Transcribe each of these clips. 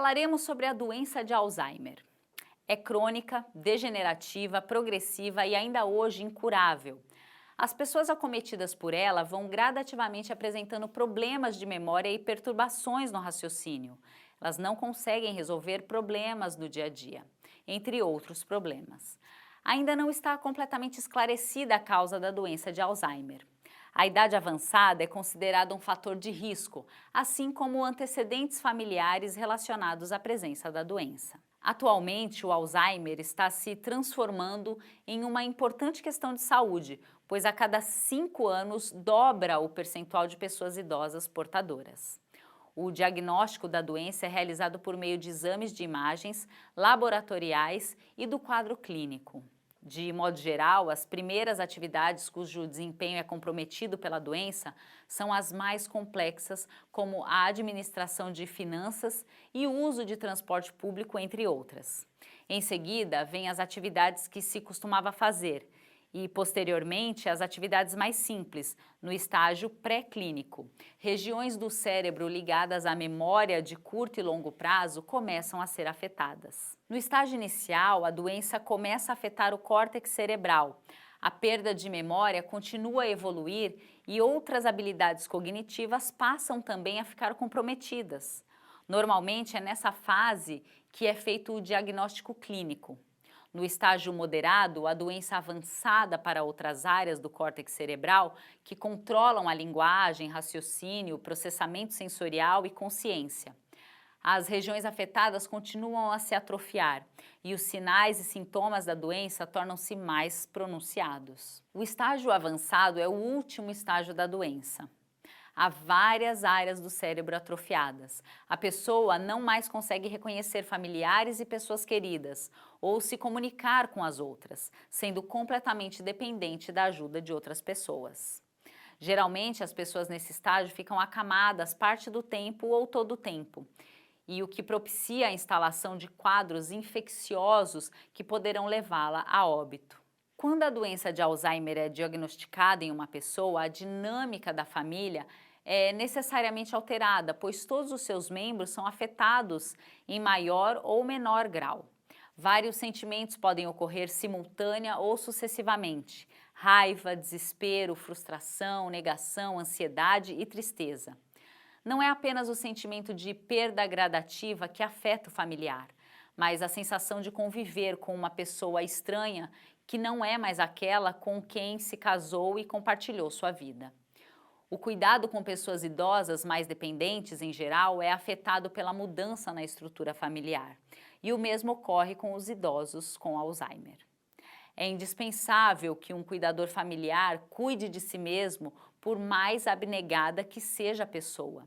Falaremos sobre a doença de Alzheimer. É crônica, degenerativa, progressiva e ainda hoje incurável. As pessoas acometidas por ela vão gradativamente apresentando problemas de memória e perturbações no raciocínio. Elas não conseguem resolver problemas do dia a dia, entre outros problemas. Ainda não está completamente esclarecida a causa da doença de Alzheimer. A idade avançada é considerada um fator de risco, assim como antecedentes familiares relacionados à presença da doença. Atualmente, o Alzheimer está se transformando em uma importante questão de saúde, pois a cada 5 anos dobra o percentual de pessoas idosas portadoras. O diagnóstico da doença é realizado por meio de exames de imagens laboratoriais e do quadro clínico. De modo geral, as primeiras atividades cujo desempenho é comprometido pela doença são as mais complexas, como a administração de finanças e o uso de transporte público, entre outras. Em seguida, vêm as atividades que se costumava fazer e, posteriormente, as atividades mais simples, no estágio pré-clínico. Regiões do cérebro ligadas à memória de curto e longo prazo começam a ser afetadas. No estágio inicial, a doença começa a afetar o córtex cerebral. A perda de memória continua a evoluir e outras habilidades cognitivas passam também a ficar comprometidas. Normalmente é nessa fase que é feito o diagnóstico clínico. No estágio moderado, a doença avançada para outras áreas do córtex cerebral que controlam a linguagem, raciocínio, processamento sensorial e consciência. As regiões afetadas continuam a se atrofiar e os sinais e sintomas da doença tornam-se mais pronunciados. O estágio avançado é o último estágio da doença. Há várias áreas do cérebro atrofiadas. A pessoa não mais consegue reconhecer familiares e pessoas queridas ou se comunicar com as outras, sendo completamente dependente da ajuda de outras pessoas. Geralmente, as pessoas nesse estágio ficam acamadas parte do tempo ou todo o tempo, e o que propicia a instalação de quadros infecciosos que poderão levá-la a óbito. Quando a doença de Alzheimer é diagnosticada em uma pessoa, a dinâmica da família é necessariamente alterada, pois todos os seus membros são afetados em maior ou menor grau. Vários sentimentos podem ocorrer simultânea ou sucessivamente: raiva, desespero, frustração, negação, ansiedade e tristeza. Não é apenas o sentimento de perda gradativa que afeta o familiar, mas a sensação de conviver com uma pessoa estranha que não é mais aquela com quem se casou e compartilhou sua vida. O cuidado com pessoas idosas mais dependentes, em geral, é afetado pela mudança na estrutura familiar. E o mesmo ocorre com os idosos com Alzheimer. É indispensável que um cuidador familiar cuide de si mesmo, por mais abnegada que seja a pessoa.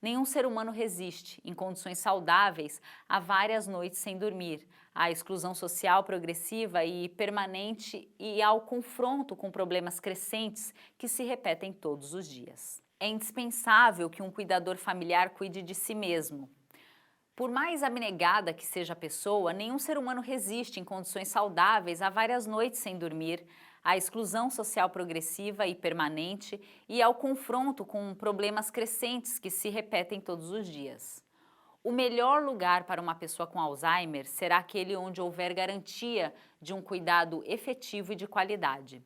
Nenhum ser humano resiste, em condições saudáveis, a várias noites sem dormir, à exclusão social progressiva e permanente e ao confronto com problemas crescentes que se repetem todos os dias. É indispensável que um cuidador familiar cuide de si mesmo. Por mais abnegada que seja a pessoa, nenhum ser humano resiste em condições saudáveis a várias noites sem dormir, à exclusão social progressiva e permanente e ao confronto com problemas crescentes que se repetem todos os dias. O melhor lugar para uma pessoa com Alzheimer será aquele onde houver garantia de um cuidado efetivo e de qualidade.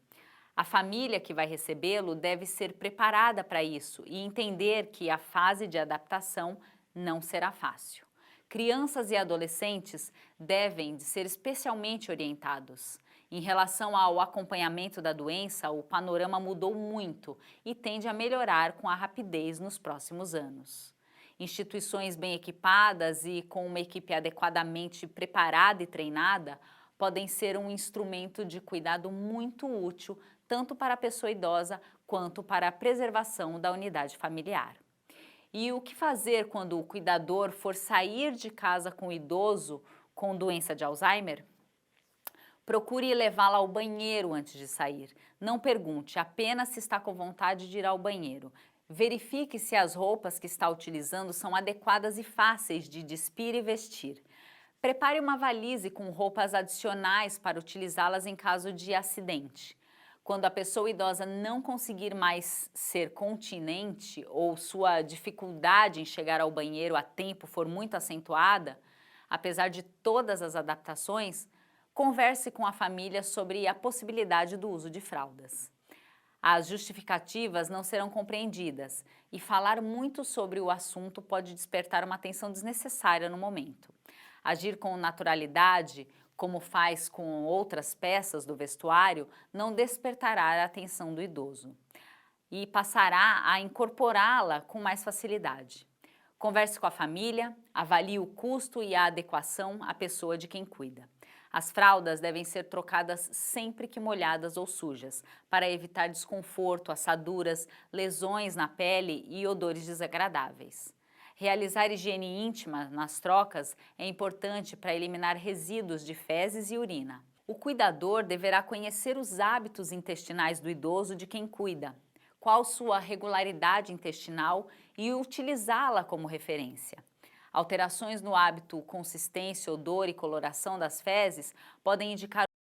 A família que vai recebê-lo deve ser preparada para isso e entender que a fase de adaptação não será fácil. Crianças e adolescentes devem de ser especialmente orientados. Em relação ao acompanhamento da doença, o panorama mudou muito e tende a melhorar com a rapidez nos próximos anos. Instituições bem equipadas e com uma equipe adequadamente preparada e treinada podem ser um instrumento de cuidado muito útil tanto para a pessoa idosa quanto para a preservação da unidade familiar. E o que fazer quando o cuidador for sair de casa com o idoso com doença de Alzheimer? Procure levá-la ao banheiro antes de sair. Não pergunte, apenas se está com vontade de ir ao banheiro. Verifique se as roupas que está utilizando são adequadas e fáceis de despir e vestir. Prepare uma valise com roupas adicionais para utilizá-las em caso de acidente. Quando a pessoa idosa não conseguir mais ser continente ou sua dificuldade em chegar ao banheiro a tempo for muito acentuada, apesar de todas as adaptações, converse com a família sobre a possibilidade do uso de fraldas. As justificativas não serão compreendidas e falar muito sobre o assunto pode despertar uma atenção desnecessária no momento. Agir com naturalidade, como faz com outras peças do vestuário, não despertará a atenção do idoso e passará a incorporá-la com mais facilidade. Converse com a família, avalie o custo e a adequação à pessoa de quem cuida. As fraldas devem ser trocadas sempre que molhadas ou sujas, para evitar desconforto, assaduras, lesões na pele e odores desagradáveis. Realizar higiene íntima nas trocas é importante para eliminar resíduos de fezes e urina. O cuidador deverá conhecer os hábitos intestinais do idoso de quem cuida, qual sua regularidade intestinal e utilizá-la como referência. Alterações no hábito, consistência, odor e coloração das fezes podem indicar